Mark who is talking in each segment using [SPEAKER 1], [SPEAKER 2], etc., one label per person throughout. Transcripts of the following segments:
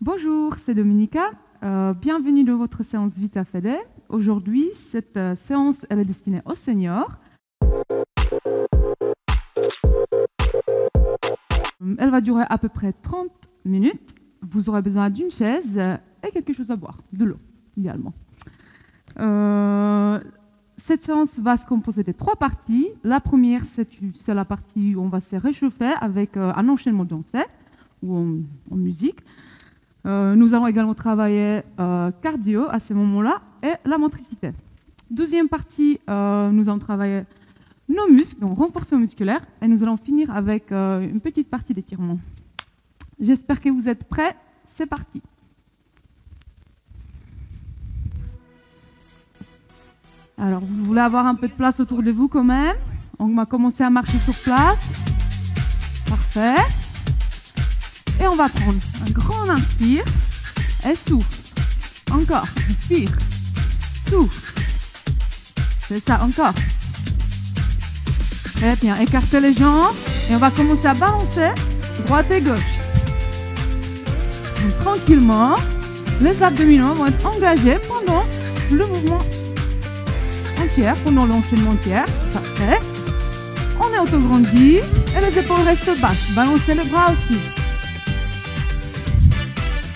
[SPEAKER 1] Bonjour, c'est Dominica. Bienvenue dans votre séance Vita Fede. Aujourd'hui, cette séance elle est destinée aux seniors. Elle va durer à peu près 30 minutes. Vous aurez besoin d'une chaise et quelque chose à boire, de l'eau, idéalement. Cette séance va se composer de 3 parties. La première, c'est la partie où on va se réchauffer avec un enchaînement dansé ou en musique. Nous allons également travailler cardio à ce moment-là et la motricité. Deuxième partie, nous allons travailler nos muscles, donc renforcement musculaire, et nous allons finir avec une petite partie d'étirement. J'espère que vous êtes prêts. C'est parti. Alors, vous voulez avoir un peu de place autour de vous quand même. On va commencer à marcher sur place. Parfait. Et on va prendre un grand inspire et souffle. Encore, inspire, souffle. C'est ça, encore. Très bien, écartez les jambes et on va commencer à balancer droite et gauche. Donc, tranquillement, les abdominaux vont être engagés pendant le mouvement entier, pendant l'enchaînement entier. Parfait. On est autograndi et les épaules restent basses. Balancez les bras aussi.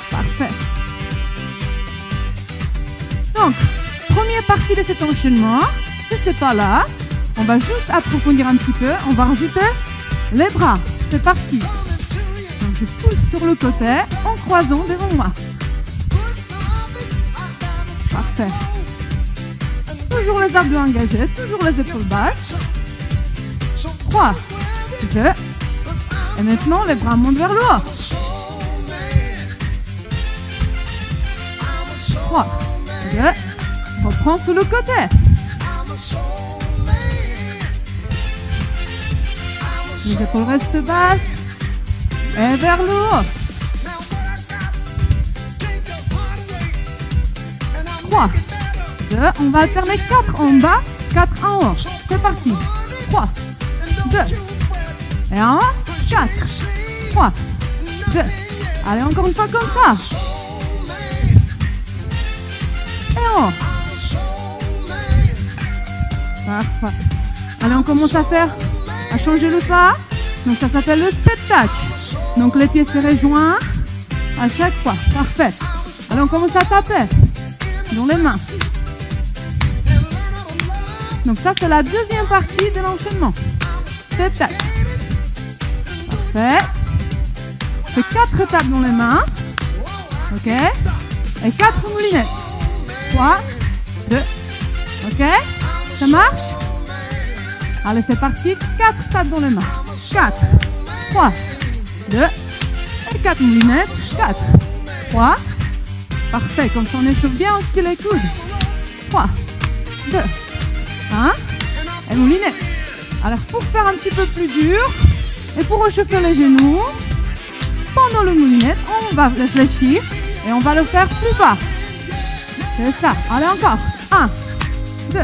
[SPEAKER 1] Parfait. Donc, première partie de cet enchaînement, c'est pas là. On va juste approfondir un petit peu. On va rajouter les bras. C'est parti. Donc, je pousse sur le côté en croisant devant moi. Parfait. Toujours les abdos engagés, toujours les épaules basses. 3, 2. Et maintenant, les bras montent vers le haut. 3, 2, on reprend sur le côté. Les épaules restent basses. Et vers le haut. 3, 2, on va alterner 4 en bas, 4 en haut. C'est parti. 3, 2, et en haut, 4, 3, 2. Allez, encore une fois comme ça. Et en haut. Parfait. Allez, on commence à changer le pas. Donc ça s'appelle le step touch. Donc les pieds se rejoignent à chaque fois. Parfait. Allez, on commence à taper dans les mains. Donc ça, c'est la deuxième partie de l'enchaînement. Step touch. Parfait. On fait 4 tapes dans les mains. OK. Et 4 moulinettes. 3, 2. OK. Ça marche? Allez, c'est parti. 4 tapes dans les mains. 4, 3, 2. Et 4 moulinettes. 4, 3. Parfait. Comme ça, on échauffe bien aussi les coudes. 3, 2. 1. Et moulinette. Alors, pour faire un petit peu plus dur et pour réchauffer les genoux, pendant le moulinette, on va réfléchir et on va le faire plus bas. C'est ça. Allez, encore. 1, 2,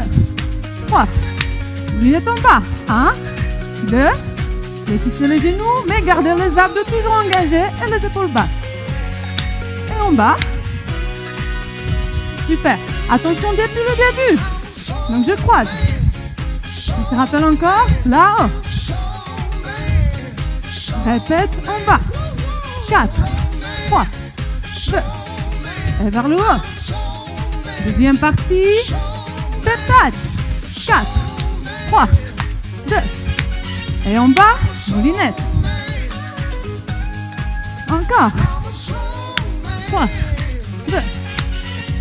[SPEAKER 1] 3. Moulinette en bas. 1, 2. Fléchissez les genoux, mais gardez les abdos toujours engagés et les épaules basses. Et en bas. Super. Attention depuis le début. Donc je croise. On se rappelle encore. Là-haut. Répète en bas. 4, 3, 2. Et vers le haut. Deuxième partie. Step touch. 4, 3, 2. Et en bas, moulinette. Encore. 3, 2.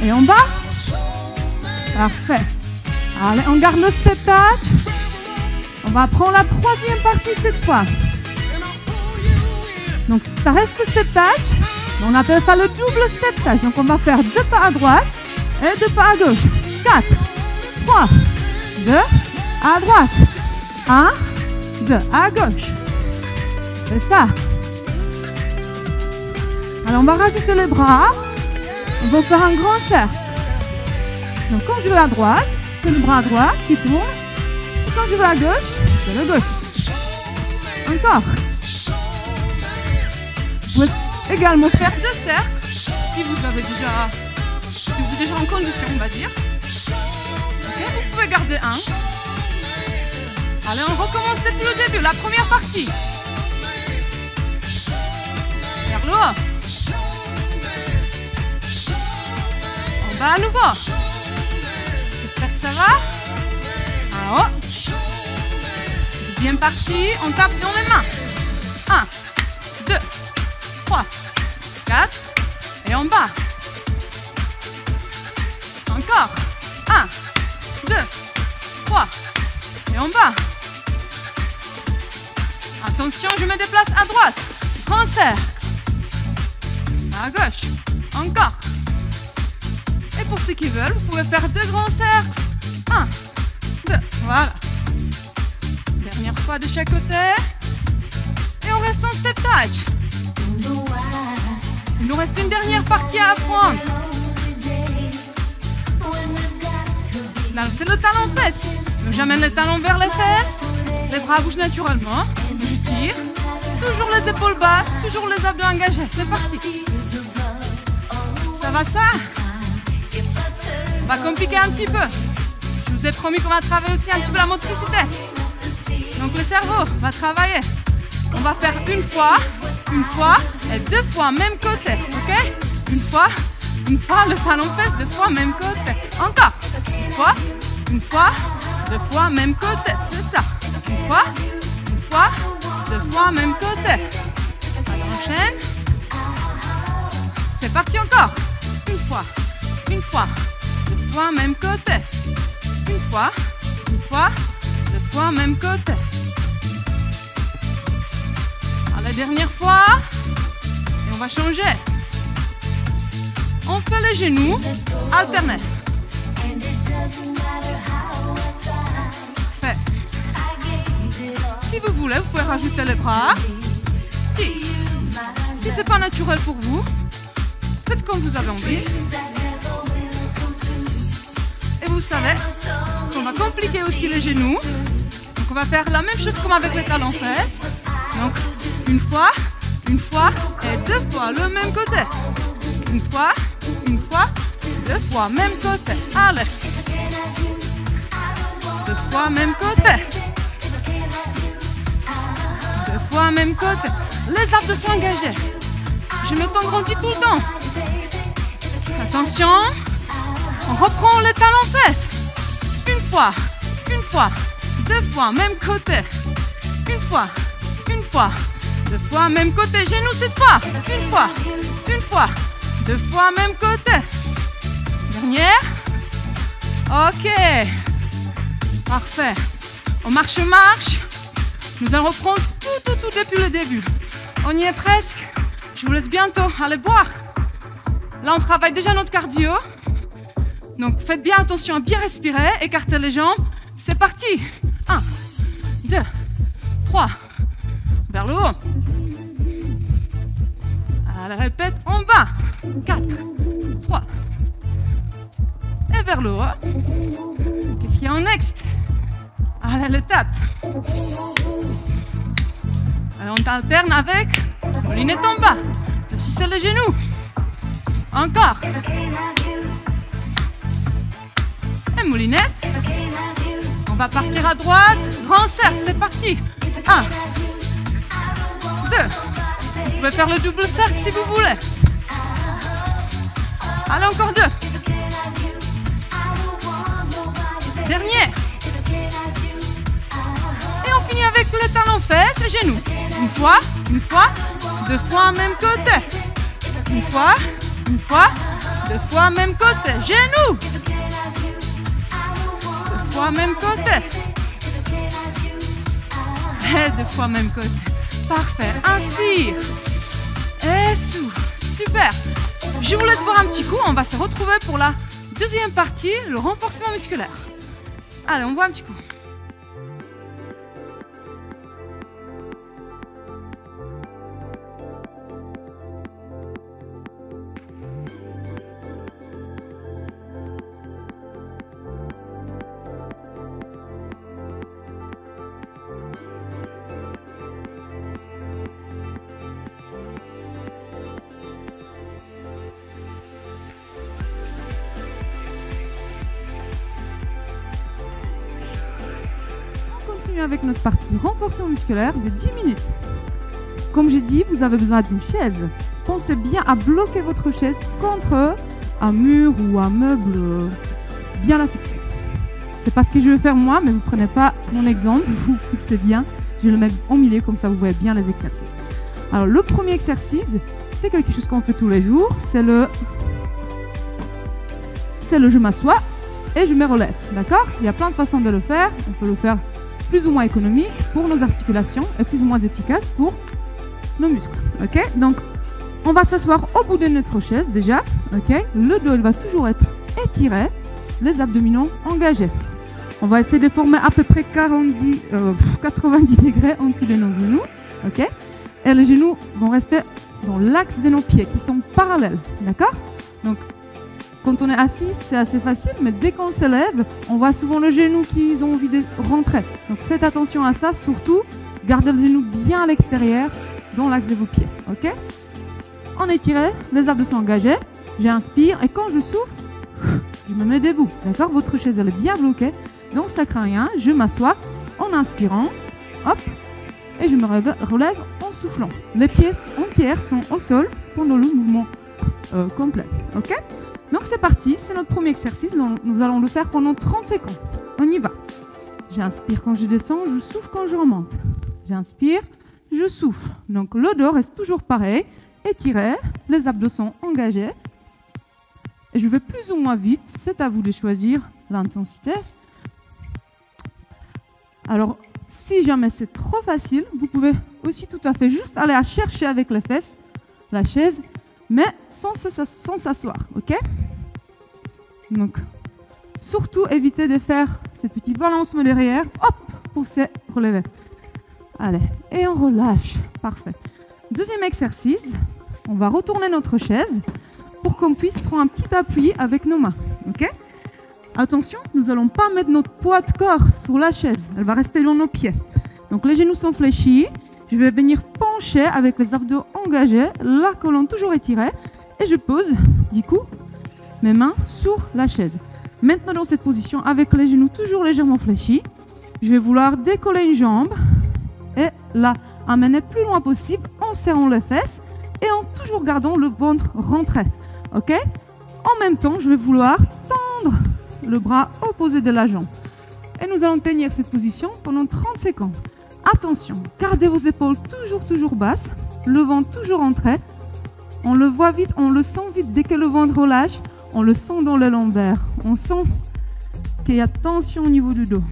[SPEAKER 1] Et en bas. Parfait. Allez, on garde le step touch. On va prendre la troisième partie cette fois. Donc, ça reste le step touch. On appelle ça le double step touch. Donc, on va faire 2 pas à droite et 2 pas à gauche. 4, 3, 2, à droite. 1, 2, à gauche. C'est ça. Alors, on va rajouter les bras. On va faire un grand cercle. Donc, quand je vais à droite, c'est le bras droit qui tourne. Et quand je vais à gauche, c'est le gauche. Encore. Vous pouvez également faire 2 cercles si vous êtes déjà en condition, on va dire. Ok, vous pouvez garder un. Allez, on recommence depuis le début, la première partie. Vers le haut. En bas à nouveau. J'espère que ça va. En haut. Deuxième partie, on tape dans les mains. 1, 2, 3, 4. Et en bas. Encore. 1, 2, 3. Et en bas. Attention, je me déplace à droite. Grand cercle. À gauche. Encore. Et pour ceux qui veulent, vous pouvez faire 2 grands cercles. 1, 2. Voilà. Dernière fois de chaque côté. Et on reste en step touch. Il nous reste une dernière partie à apprendre. Là, c'est le talon fesse. Donc j'amène les talons vers les fesses. Les bras bougent naturellement. Je tire. Toujours les épaules basses. Toujours les abdos engagés. C'est parti. Ça va ça? On va compliquer un petit peu. Je vous ai promis qu'on va travailler aussi un petit peu la motricité. Donc le cerveau va travailler. On va faire une fois et 2 fois même côté. Ok? Une fois, le talon fesse, 2 fois même côté. Encore. Une fois, 2 fois même côté. C'est ça. Une fois, 2 fois même côté. Allez, on enchaîne. C'est parti encore. Une fois, 2 fois même côté. Une fois, 2 fois même côté. La dernière fois, et on va changer. On fait les genoux alternés. Fait. Si vous voulez, vous pouvez rajouter les bras. Si c'est pas naturel pour vous, faites comme vous avez envie. Et vous savez qu'on va compliquer aussi les genoux. Donc on va faire la même chose comme avec les talons fesses. Donc, une fois, et 2 fois le même côté. Une fois, 2 fois même côté. Allez. 2 fois même côté. 2 fois même côté. Les abdos sont engagés. Je me tends grandi tout le temps. Attention. On reprend les talons fesses. Une fois, 2 fois même côté. Une fois, 2 fois même côté. Genoux cette fois. Une fois, 2 fois même côté. Dernière. Ok. Parfait. On marche. Nous allons reprendre tout depuis le début. On y est presque. Je vous laisse bientôt aller boire. Là, on travaille déjà notre cardio. Donc, faites bien attention à bien respirer. Écartez les jambes. C'est parti. 1, 2, 3. Vers le haut. Allez, répète. En bas. 4, 3. Et vers le haut. Qu'est-ce qu'il y a en next? Allez, le tape. Allez, on alterne avec moulinette en bas. Fléchissez les genoux. Encore. Et moulinette. On va partir à droite. Grand cercle, c'est parti. 1, 2. Vous pouvez faire le double cercle si vous voulez. Allez, encore 2. Dernier. Et on finit avec les talons fesses et genoux. Une fois, 2 fois même côté. Une fois, 2 fois même côté. Genoux. 2 fois même côté. Et 2 fois même côté. Parfait. Inspire. Et souffle. Super. Je vous laisse boire un petit coup. On va se retrouver pour la deuxième partie, le renforcement musculaire. Allez, on boit un petit coup. continue avec notre partie renforcement musculaire de 10 minutes. Comme j'ai dit, vous avez besoin d'une chaise. Pensez bien à bloquer votre chaise contre un mur ou un meuble, bien la fixer. C'est pas ce que je vais faire moi, mais vous prenez pas mon exemple, vous fixez bien. Je le mets au milieu, comme ça vous voyez bien les exercices. Alors le premier exercice, c'est quelque chose qu'on fait tous les jours, c'est le je m'assois et je me relève, d'accord? Il y a plein de façons de le faire. On peut le faire plus ou moins économique pour nos articulations et plus ou moins efficace pour nos muscles, ok? Donc on va s'asseoir au bout de notre chaise déjà, ok? Le dos il va toujours être étiré, les abdominaux engagés. On va essayer de former à peu près 90 degrés en dessous de nos genoux, ok? Et les genoux vont rester dans l'axe de nos pieds qui sont parallèles, d'accord? Donc, quand on est assis, c'est assez facile, mais dès qu'on se lève, on voit souvent les genoux qui ont envie de rentrer. Donc, faites attention à ça, surtout, gardez le genou bien à l'extérieur, dans l'axe de vos pieds, ok? On étire, les abdos sont engagés, j'inspire, et quand je souffle, je me mets debout, d'accord? Votre chaise, elle est bien bloquée, donc ça craint rien, je m'assois en inspirant, hop, et je me relève en soufflant. Les pieds entiers sont au sol pendant le mouvement complet, ok? Donc c'est parti, c'est notre premier exercice, nous allons le faire pendant 30 secondes. On y va. J'inspire quand je descends, je souffle quand je remonte. J'inspire, je souffle. Donc le dos reste toujours pareil, étiré, les abdos sont engagés. Et je vais plus ou moins vite, c'est à vous de choisir l'intensité. Alors, si jamais c'est trop facile, vous pouvez aussi tout à fait juste aller à chercher avec les fesses la chaise, mais sans s'asseoir, ok? Donc, surtout évitez de faire ces petits balancements derrière, hop, pour se relever. Allez, et on relâche, parfait. Deuxième exercice, on va retourner notre chaise pour qu'on puisse prendre un petit appui avec nos mains, ok? Attention, nous n'allons pas mettre notre poids de corps sur la chaise, elle va rester dans nos pieds. Donc les genoux sont fléchis, je vais venir pencher avec les abdos engagés, la colonne toujours étirée, et je pose, du coup, mes mains sur la chaise. Maintenant dans cette position, avec les genoux toujours légèrement fléchis, je vais vouloir décoller une jambe, et la amener plus loin possible en serrant les fesses, et en toujours gardant le ventre rentré, ok? En même temps, je vais vouloir tendre le bras opposé de la jambe. Et nous allons tenir cette position pendant 30 secondes. Attention, gardez vos épaules toujours basses, le ventre toujours rentré. On le voit vite, on le sent vite dès que le ventre relâche, on le sent dans les lombaires. On sent qu'il y a tension au niveau du dos.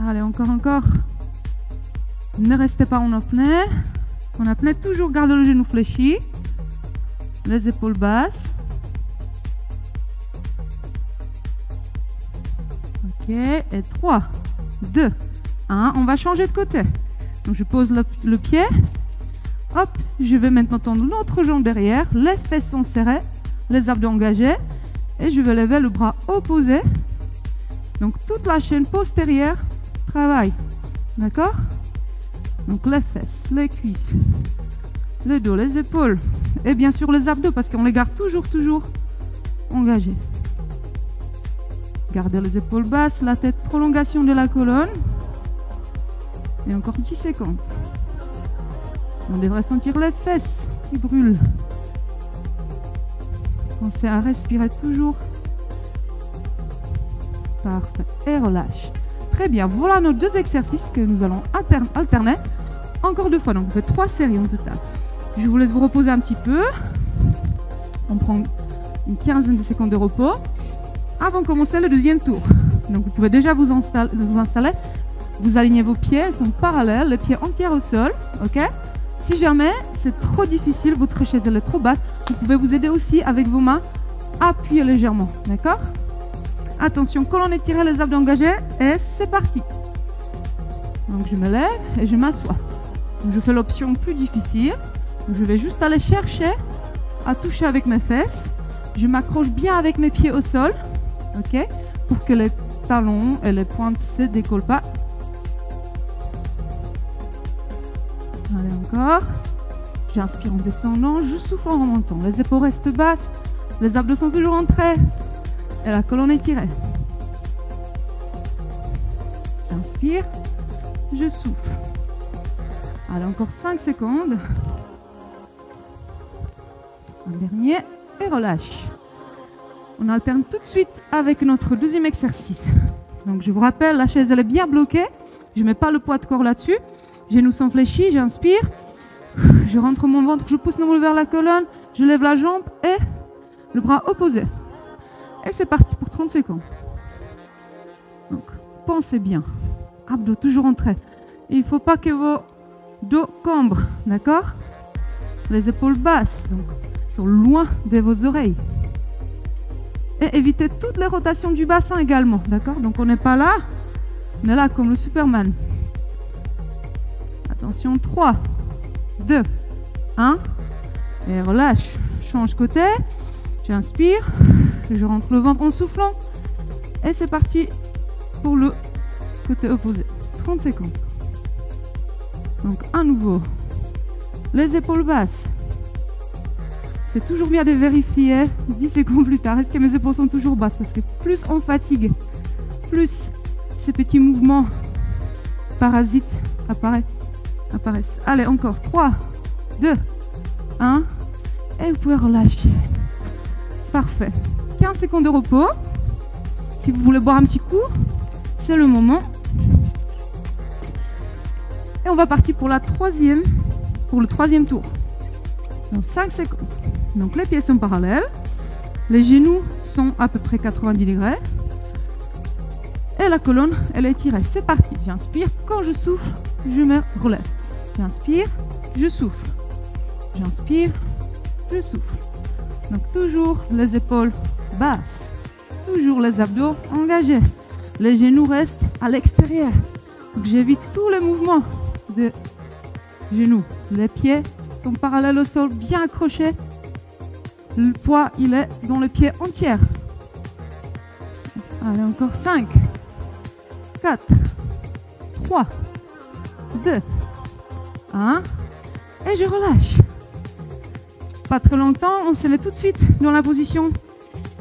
[SPEAKER 1] Allez, encore. Ne restez pas en apnée. En apnée, toujours gardez le genou fléchi, les épaules basses. Ok, et 3, 2, 1, on va changer de côté. Donc je pose le pied, hop, je vais maintenant tendre l'autre jambe derrière, les fesses sont serrées, les abdos engagés, et je vais lever le bras opposé. Donc toute la chaîne postérieure travaille, d'accord? Donc les fesses, les cuisses, le dos, les épaules, et bien sûr les abdos, parce qu'on les garde toujours engagés. Gardez les épaules basses, la tête, prolongation de la colonne. Et encore 10 secondes. On devrait sentir les fesses qui brûlent. Pensez à respirer toujours. Parfait. Et relâche. Très bien. Voilà nos deux exercices que nous allons alterner. Encore 2 fois. Donc, on fait 3 séries en total. Je vous laisse vous reposer un petit peu. On prend une quinzaine de secondes de repos avant de commencer le deuxième tour. Donc vous pouvez déjà vous installer, vous alignez vos pieds, ils sont parallèles, les pieds entiers au sol, ok? Si jamais c'est trop difficile, votre chaise elle est trop basse, vous pouvez vous aider aussi avec vos mains, appuyez légèrement, d'accord? Attention, colonne étirée, les abdos engagés, et c'est parti. Donc je me lève et je m'assois. Je fais l'option plus difficile, donc je vais juste aller chercher à toucher avec mes fesses. Je m'accroche bien avec mes pieds au sol, ok, pour que les talons et les pointes ne se décollent pas. Allez, encore. J'inspire en descendant, je souffle en remontant. Les épaules restent basses, les abdos sont toujours entrés et la colonne est tirée. J'inspire. J'inspire, je souffle. Allez, encore 5 secondes. Un dernier et relâche. On alterne tout de suite avec notre deuxième exercice. Donc je vous rappelle, la chaise elle est bien bloquée. Je ne mets pas le poids de corps là-dessus. Genoux sont fléchis, j'inspire. Je rentre mon ventre, je pousse nombril vers la colonne. Je lève la jambe et le bras opposé. Et c'est parti pour 30 secondes. Donc pensez bien. Abdos toujours en trait. Il ne faut pas que vos dos cambrent, d'accord? Les épaules basses, donc sont loin de vos oreilles. Et évitez toutes les rotations du bassin également, d'accord? Donc on n'est pas là, on est là comme le Superman. Attention, 3, 2, 1, et relâche. Change côté, j'inspire, je rentre le ventre en soufflant, et c'est parti pour le côté opposé. 30 secondes. Donc à nouveau, les épaules basses. C'est toujours bien de vérifier 10 secondes plus tard, est-ce que mes épaules sont toujours basses? Parce que plus on fatigue, plus ces petits mouvements parasites apparaissent. Allez, encore 3, 2, 1, et vous pouvez relâcher. Parfait. 15 secondes de repos. Si vous voulez boire un petit coup, c'est le moment. Et on va partir pour le troisième tour. Dans 5 secondes. Donc les pieds sont parallèles, les genoux sont à peu près 90 degrés et la colonne elle est étirée. C'est parti, j'inspire, quand je souffle, je me relève. J'inspire, je souffle. J'inspire, je souffle. Donc toujours les épaules basses, toujours les abdos engagés. Les genoux restent à l'extérieur. Donc j'évite tous les mouvements de genoux. Les pieds sont parallèles au sol, bien accrochés. Le poids, il est dans les pieds entiers. Allez, encore 5, 4, 3, 2, 1. Et je relâche. Pas très longtemps, on se met tout de suite dans la position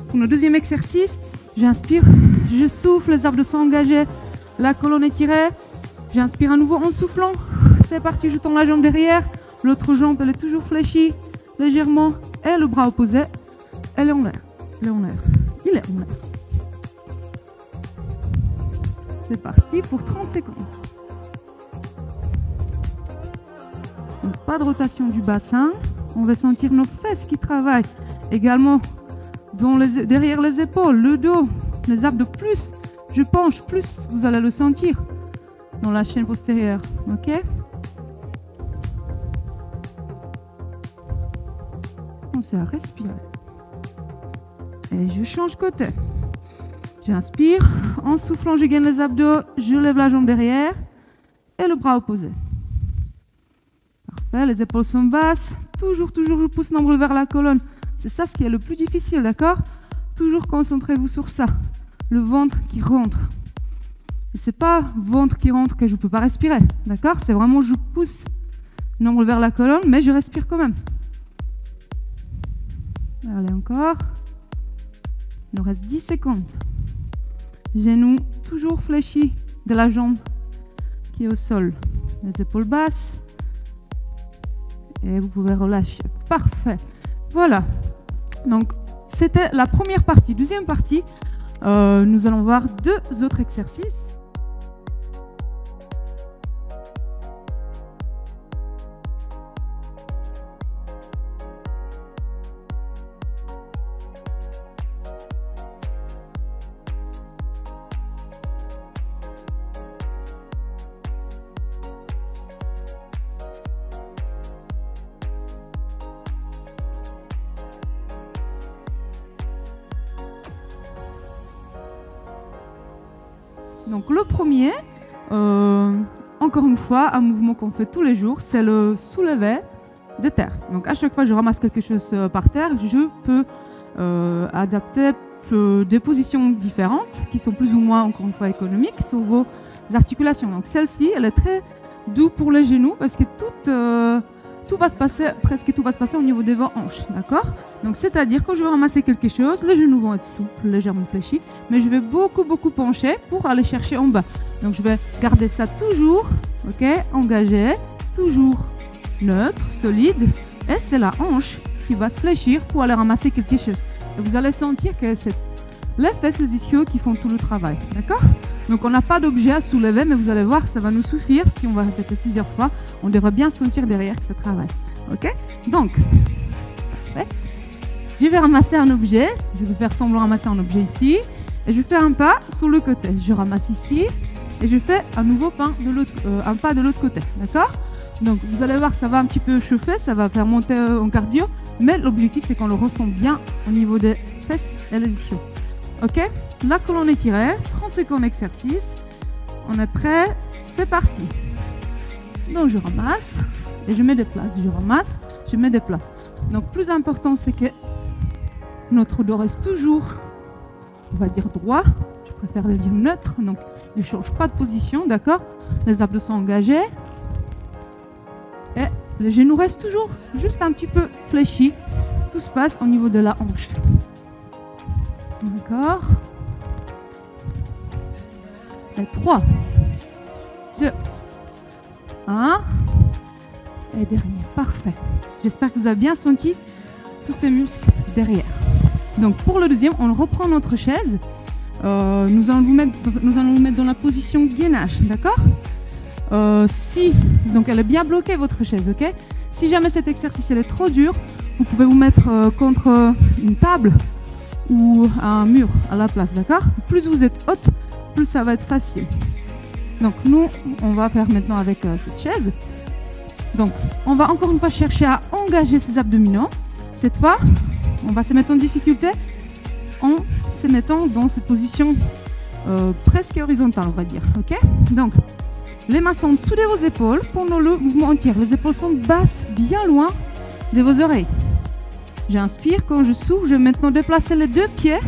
[SPEAKER 1] pour le deuxième exercice. J'inspire, je souffle, les abdos sont engagés, la colonne est tirée. J'inspire à nouveau en soufflant. C'est parti, je tends la jambe derrière. L'autre jambe, elle est toujours fléchie, légèrement. Et le bras opposé, elle est en l'air. Il est en l'air. C'est parti pour 30 secondes. Donc, pas de rotation du bassin. On va sentir nos fesses qui travaillent. Également derrière les épaules, le dos, les abdos. Plus je penche, plus vous allez le sentir dans la chaîne postérieure. Ok? Commencez à respirer. Et je change côté. J'inspire. En soufflant, je gaine les abdos. Je lève la jambe derrière. Et le bras opposé. Parfait. Les épaules sont basses. Toujours, je pousse nombril vers la colonne. C'est ça ce qui est le plus difficile, d'accord? Toujours concentrez-vous sur ça. Le ventre qui rentre. C'est pas ventre qui rentre que je ne peux pas respirer, d'accord? C'est vraiment je pousse nombril vers la colonne, mais je respire quand même. Allez, encore. Il nous reste 10 secondes. Genoux toujours fléchis de la jambe qui est au sol. Les épaules basses. Et vous pouvez relâcher. Parfait. Voilà. Donc, c'était la première partie. Deuxième partie, nous allons voir 2 autres exercices. Donc le premier, encore une fois, un mouvement qu'on fait tous les jours, c'est le soulevé de terre. Donc à chaque fois que je ramasse quelque chose par terre, je peux adapter des positions différentes qui sont plus ou moins, encore une fois, économiques sur vos articulations. Donc celle-ci, elle est très douce pour les genoux parce que toute va se passer, presque tout va se passer au niveau des hanches, d'accord? Donc c'est-à-dire quand je vais ramasser quelque chose, les genoux vont être souples, légèrement fléchis, mais je vais beaucoup pencher pour aller chercher en bas. Donc je vais garder ça toujours, ok, engagé, toujours neutre, solide, et c'est la hanche qui va se fléchir pour aller ramasser quelque chose. Et vous allez sentir que c'est les fesses, les ischios qui font tout le travail, d'accord? Donc on n'a pas d'objet à soulever, mais vous allez voir que ça va nous suffire. Si on va répéter plusieurs fois, on devrait bien sentir derrière que ça travaille, ok? Donc, parfait. Je vais ramasser un objet, je vais faire semblant ramasser un objet ici, et je fais un pas sur le côté. Je ramasse ici, et je fais un nouveau pas un pas de l'autre côté, d'accord? Donc vous allez voir que ça va un petit peu chauffer, ça va faire monter en cardio, mais l'objectif c'est qu'on le ressent bien au niveau des fesses et les ischios. Ok, la colonne étirée, 30 secondes d'exercice, on est prêt, c'est parti. Donc je ramasse et je me déplace, je ramasse, je me déplace. Donc plus important c'est que notre dos reste toujours, on va dire droit, je préfère le dire neutre, donc il ne change pas de position, d'accord? Les abdos sont engagés et les genoux restent toujours juste un petit peu fléchis, tout se passe au niveau de la hanche. D'accord. Et 3, 2, 1. Et derrière. Parfait. J'espère que vous avez bien senti tous ces muscles derrière. Donc pour le deuxième, on reprend notre chaise. Nous allons vous mettre dans la position gainage. D'accord? Donc elle est bien bloquée votre chaise. Ok? Si jamais cet exercice est trop dur, vous pouvez vous mettre contre une table ou un mur à la place, d'accord? Plus vous êtes haute, plus ça va être facile. Donc nous, on va faire maintenant avec cette chaise. Donc on va encore une fois chercher à engager ses abdominaux. Cette fois, on va se mettre en difficulté en se mettant dans cette position presque horizontale, on va dire, ok? Donc les mains sont en dessous de vos épaules pendant le mouvement entier. Les épaules sont basses, bien loin de vos oreilles. J'inspire, quand je souffle, je vais maintenant déplacer les deux pieds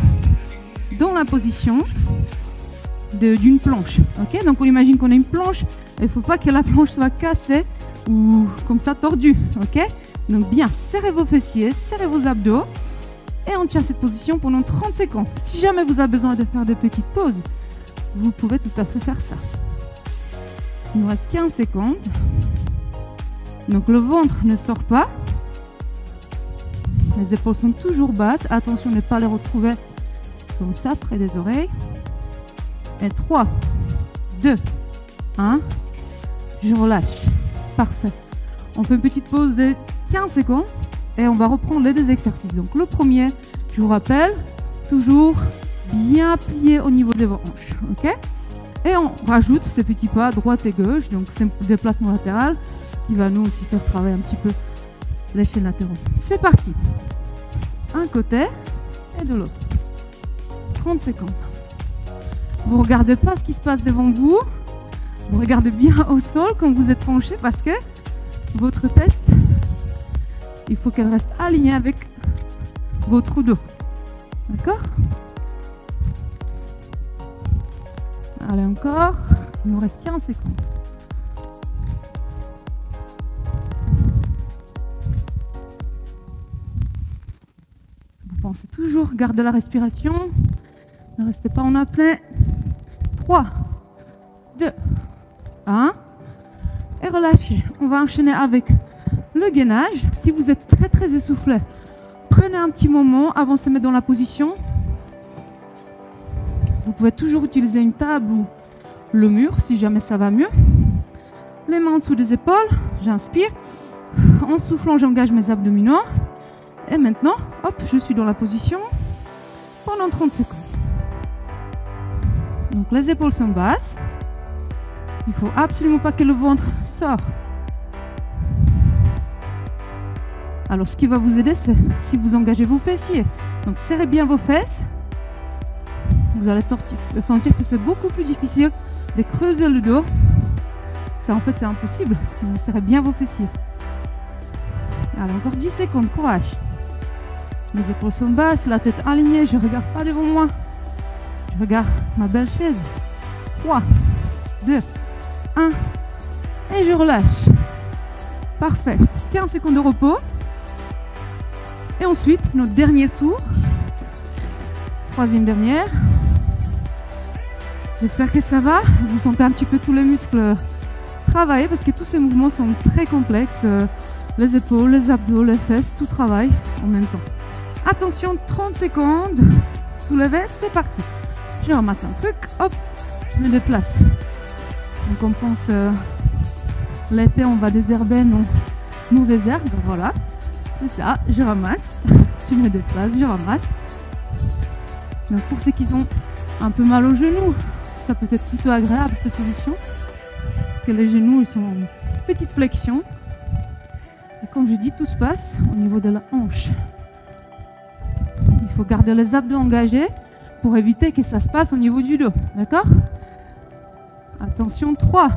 [SPEAKER 1] dans la position d'une planche. Ok, donc on imagine qu'on a une planche, il ne faut pas que la planche soit cassée ou comme ça tordue. Ok, donc bien, serrez vos fessiers, serrez vos abdos et on tient cette position pendant 30 secondes. Si jamais vous avez besoin de faire des petites pauses, vous pouvez tout à fait faire ça. Il nous reste 15 secondes. Donc le ventre ne sort pas. Les épaules sont toujours basses. Attention de ne pas les retrouver comme ça, près des oreilles. Et 3, 2, 1. Je relâche. Parfait. On fait une petite pause de 15 secondes et on va reprendre les deux exercices. Donc le premier, je vous rappelle, toujours bien plié au niveau des hanches. Ok? Et on rajoute ces petits pas à droite et gauche. Donc c'est un déplacement latéral qui va nous aussi faire travailler un petit peu les chaînes latéraux. C'est parti. Un côté et de l'autre. 30 secondes. Vous ne regardez pas ce qui se passe devant vous. Vous regardez bien au sol quand vous êtes penché parce que votre tête, il faut qu'elle reste alignée avec votre dos. D'accord? Allez encore. Il nous reste 15 secondes. Pensez toujours, gardez la respiration, ne restez pas en apnée. 3, 2, 1, et relâchez. On va enchaîner avec le gainage. Si vous êtes très essoufflé, prenez un petit moment avant de se mettre dans la position. Vous pouvez toujours utiliser une table ou le mur si jamais ça va mieux. Les mains en dessous des épaules, j'inspire. En soufflant, j'engage mes abdominaux. Et maintenant, hop, je suis dans la position pendant 30 secondes. Donc les épaules sont basses. Il ne faut absolument pas que le ventre sorte. Alors ce qui va vous aider, c'est si vous engagez vos fessiers. Donc serrez bien vos fesses. Vous allez sentir que c'est beaucoup plus difficile de creuser le dos. Ça, en fait, c'est impossible si vous serrez bien vos fessiers. Allez, encore 10 secondes, courage. Les épaules sont basses, la tête alignée, je ne regarde pas devant moi. Je regarde ma belle chaise. 3, 2, 1. Et je relâche. Parfait. 15 secondes de repos. Et ensuite, notre dernier tour. Troisième dernière. J'espère que ça va. Vous sentez un petit peu tous les muscles travailler parce que tous ces mouvements sont très complexes. Les épaules, les abdos, les fesses, tout travaille en même temps. Attention, 30 secondes. Soulevez, c'est parti. Je ramasse un truc, hop, je me déplace. Donc on pense l'été, on va désherber nos mauvaises herbes. Voilà, c'est ça, je ramasse. Je me déplace, je ramasse. Donc pour ceux qui ont un peu mal aux genoux, ça peut être plutôt agréable cette position. Parce que les genoux, ils sont en petite flexion. Et comme je dis, tout se passe au niveau de la hanche. Il faut garder les abdos engagés pour éviter que ça se passe au niveau du dos. D'accord? Attention, 3,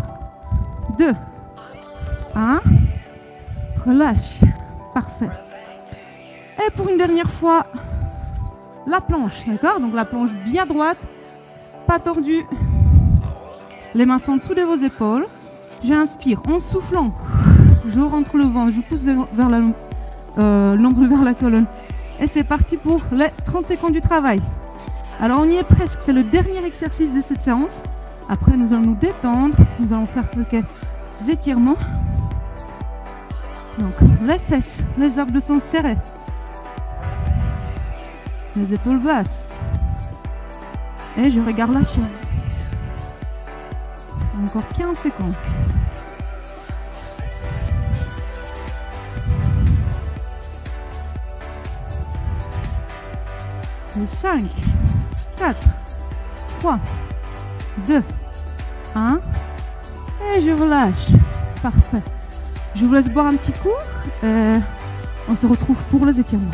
[SPEAKER 1] 2, 1. Relâche. Parfait. Et pour une dernière fois, la planche. D'accord? Donc la planche bien droite, pas tordue. Les mains sont en dessous de vos épaules. J'inspire en soufflant. Je rentre le ventre, je pousse vers l'ombre vers la colonne. Et c'est parti pour les 30 secondes du travail. Alors on y est presque, c'est le dernier exercice de cette séance. Après nous allons nous détendre, nous allons faire quelques étirements. Donc les fesses, les abdos sont serrés. Les épaules basses. Et je regarde la chaise. Encore 15 secondes. Et 5, 4, 3, 2, 1. Et je relâche. Parfait. Je vous laisse boire un petit coup. On se retrouve pour les étirements.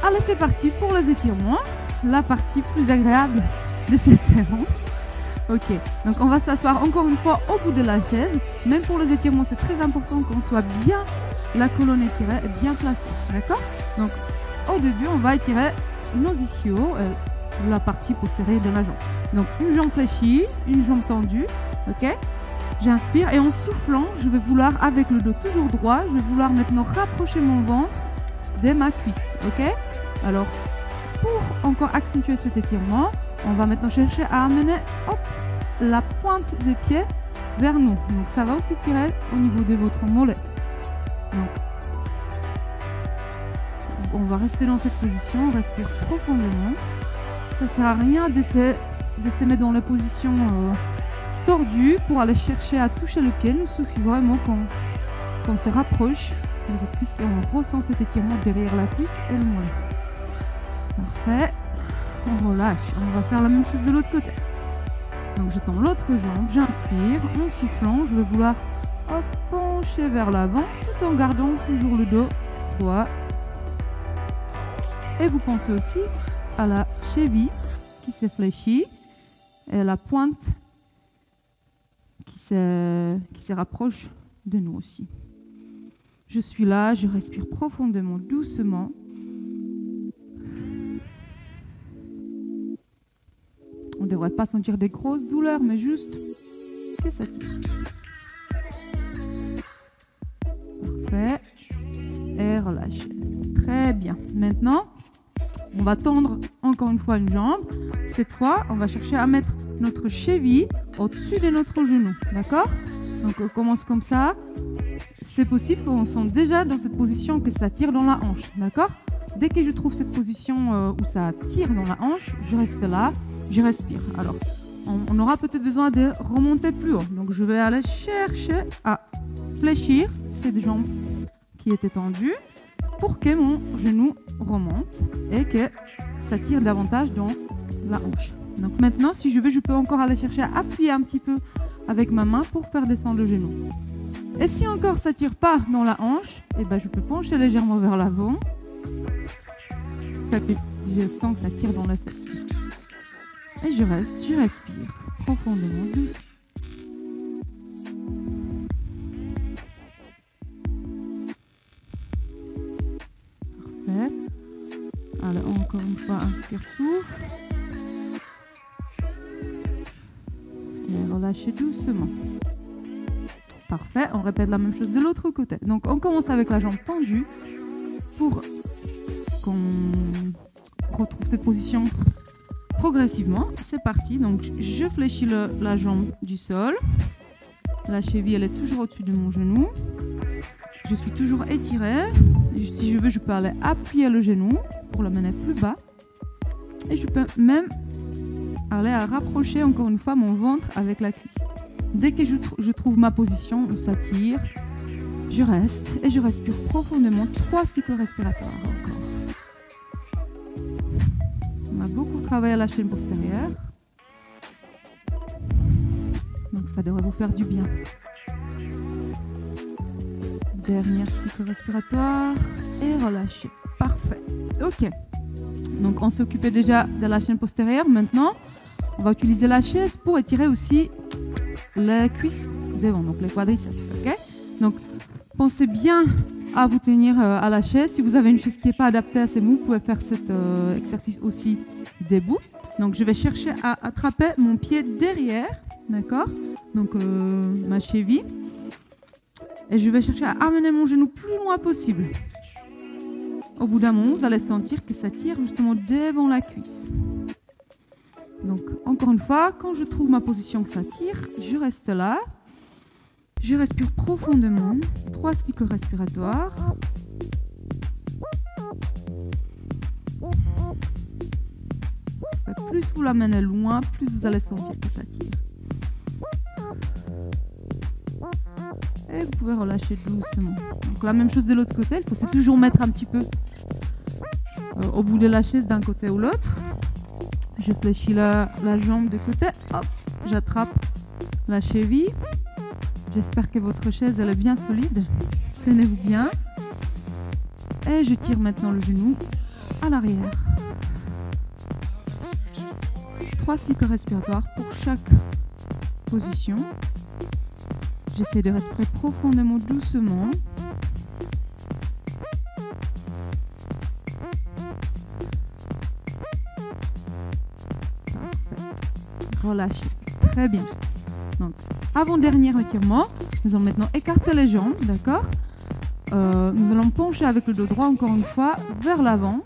[SPEAKER 1] Allez, c'est parti pour les étirements, la partie plus agréable de cette séance. Ok, donc on va s'asseoir encore une fois au bout de la chaise. Même pour les étirements, c'est très important qu'on soit bien, la colonne étirée et bien placée. D'accord? Donc au début, on va étirer nos ischios, la partie postérieure de la jambe. Donc une jambe fléchie, une jambe tendue. Ok? J'inspire et en soufflant, je vais vouloir, avec le dos toujours droit, je vais vouloir maintenant rapprocher mon ventre de ma cuisse. Ok? Alors, pour encore accentuer cet étirement, on va maintenant chercher à amener la pointe des pieds vers nous. Donc, ça va aussi tirer au niveau de votre mollet. Donc, on va rester dans cette position, on respire profondément. Ça ne sert à rien de se mettre dans la position tordue pour aller chercher à toucher le pied. Il nous suffit vraiment qu'on se rapproche de cette cuisse et on ressent cet étirement derrière la cuisse et le mollet. Parfait. On relâche. On va faire la même chose de l'autre côté. Donc je tends l'autre jambe, j'inspire. En soufflant, je vais vouloir pencher vers l'avant tout en gardant toujours le dos droit. Et vous pensez aussi à la cheville qui s'est fléchie et la pointe qui se rapproche de nous aussi. Je suis là, je respire profondément, doucement. On ne devrait pas sentir des grosses douleurs, mais juste que ça tire. Parfait. Et relâchez. Très bien. Maintenant, on va tendre encore une fois une jambe. Cette fois, on va chercher à mettre notre cheville au-dessus de notre genou. D'accord? Donc, on commence comme ça. C'est possible qu'on soit déjà dans cette position que ça tire dans la hanche. D'accord? Dès que je trouve cette position où ça tire dans la hanche, je reste là. Je respire. Alors, on aura peut-être besoin de remonter plus haut. Donc, je vais aller chercher à fléchir cette jambe qui était tendue pour que mon genou remonte et que ça tire davantage dans la hanche. Donc, maintenant, si je veux, je peux encore aller chercher à appuyer un petit peu avec ma main pour faire descendre le genou. Et si encore ça tire pas dans la hanche, et ben je peux pencher légèrement vers l'avant. Je sens que ça tire dans la fessier. Et je reste, je respire profondément, doucement. Parfait. Alors encore une fois, inspire, souffle. Et relâchez doucement. Parfait, on répète la même chose de l'autre côté. Donc on commence avec la jambe tendue pour qu'on retrouve cette position progressivement. C'est parti, donc je fléchis la jambe du sol. La cheville, elle est toujours au-dessus de mon genou. Je suis toujours étirée. Si je veux, je peux aller appuyer le genou pour le mener plus bas. Et je peux même aller à rapprocher encore une fois mon ventre avec la cuisse. Dès que je trouve ma position où ça tire, je reste et je respire profondément. 3 cycles respiratoires encore. On a beaucoup travaillé à la chaîne postérieure. Donc ça devrait vous faire du bien. Dernier cycle respiratoire et relâchez. Parfait. Ok. Donc on s'occupait déjà de la chaîne postérieure. Maintenant, on va utiliser la chaise pour étirer aussi les cuisses devant, donc les quadriceps. Ok. Donc pensez bien à vous tenir à la chaise. Si vous avez une chaise qui n'est pas adaptée à ces mots, vous pouvez faire cet exercice aussi debout. Donc je vais chercher à attraper mon pied derrière, d'accord, donc ma cheville, et je vais chercher à amener mon genou plus loin possible. Au bout d'un moment, vous allez sentir que ça tire justement devant la cuisse. Donc encore une fois, quand je trouve ma position que ça tire, je reste là. Je respire profondément, 3 cycles respiratoires. Plus vous l'amenez loin, plus vous allez sentir que ça tire. Et vous pouvez relâcher doucement. Donc la même chose de l'autre côté, il faut toujours mettre un petit peu au bout de la chaise d'un côté ou l'autre. Je fléchis la jambe de côté, hop, j'attrape la cheville. J'espère que votre chaise elle est bien solide. Tenez-vous bien. Et je tire maintenant le genou à l'arrière. 3 cycles respiratoires pour chaque position. J'essaie de respirer profondément, doucement. Parfait. Relâchez. Très bien. Donc, avant-dernier étirement, nous allons maintenant écarter les jambes, d'accord. Nous allons pencher avec le dos droit, encore une fois, vers l'avant.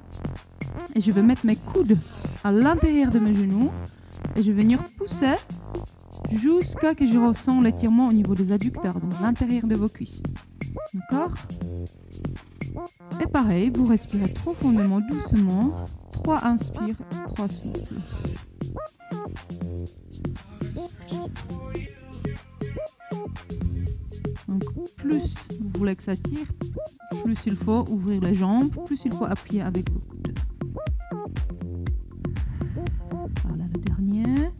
[SPEAKER 1] Et je vais mettre mes coudes à l'intérieur de mes genoux. Et je vais venir pousser jusqu'à ce que je ressens l'étirement au niveau des adducteurs, donc l'intérieur de vos cuisses. D'accord. Et pareil, vous respirez profondément, doucement. 3 inspire, 3 souffle. Donc plus vous voulez que ça tire, plus il faut ouvrir les jambes, plus il faut appuyer avec vos coudes. Voilà le dernier.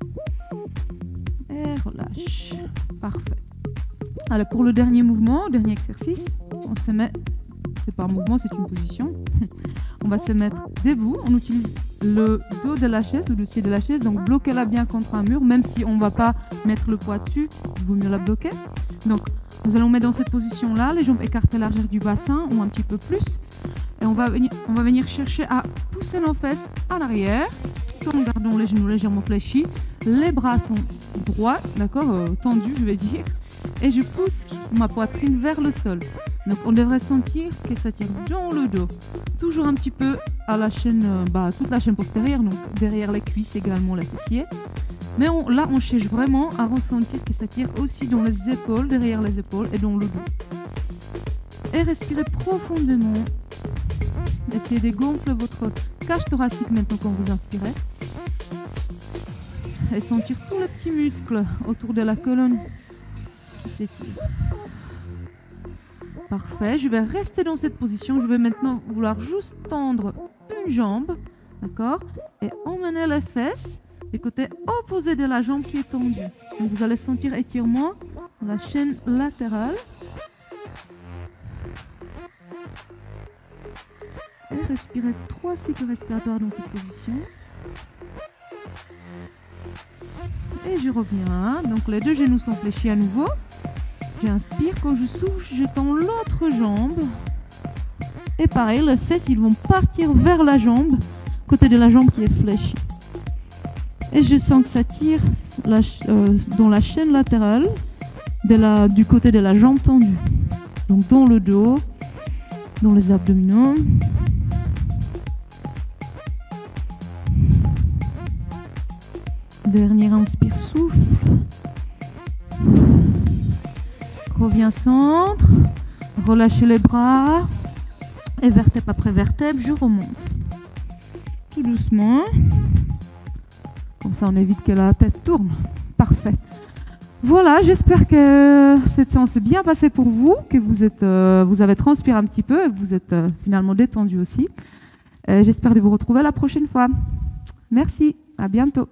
[SPEAKER 1] Et relâche. Parfait. Alors pour le dernier mouvement, dernier exercice, on se met, c'est pas un mouvement, c'est une position. On va se mettre debout, on utilise le dos de la chaise, le dossier de la chaise, donc bloquez-la bien contre un mur, même si on ne va pas mettre le poids dessus, il vaut mieux la bloquer. Donc nous allons mettre dans cette position-là, les jambes écartées à la largeur du bassin ou un petit peu plus. Et on va venir chercher à pousser nos fesses à l'arrière, tout en gardant les genoux légèrement fléchis. Les bras sont droits, d'accord, tendus je vais dire. Et je pousse ma poitrine vers le sol. Donc on devrait sentir que ça tire dans le dos. Toujours un petit peu à la chaîne, toute la chaîne postérieure, donc derrière les cuisses également, les fessiers. Mais là on cherche vraiment à ressentir que ça tire aussi dans les épaules, derrière les épaules et dans le dos. Et respirez profondément. Essayez de gonfler votre cage thoracique maintenant quand vous inspirez. Et sentir tous les petits muscles autour de la colonne qui s'étirent. Parfait, je vais rester dans cette position. Je vais maintenant vouloir juste tendre une jambe, d'accord, et emmener les fesses du côté opposé de la jambe qui est tendue. Donc vous allez sentir étirement dans la chaîne latérale. respirer 3 cycles respiratoires dans cette position. Et je reviens. Donc les deux genoux sont fléchis à nouveau. J'inspire. Quand je souffle, je tends l'autre jambe. Et pareil, les fesses, ils vont partir vers la jambe, côté de la jambe qui est fléchie. Et je sens que ça tire dans la chaîne latérale du côté de la jambe tendue. Donc dans le dos, dans les abdominaux. Dernier inspire, souffle. Reviens centre. Relâchez les bras. Et vertèbre après vertèbre, je remonte. Tout doucement. Comme ça, on évite que la tête tourne. Parfait. Voilà, j'espère que cette séance s'est bien passée pour vous, que vous avez transpiré un petit peu et vous êtes finalement détendu aussi. J'espère de vous retrouver la prochaine fois. Merci, à bientôt.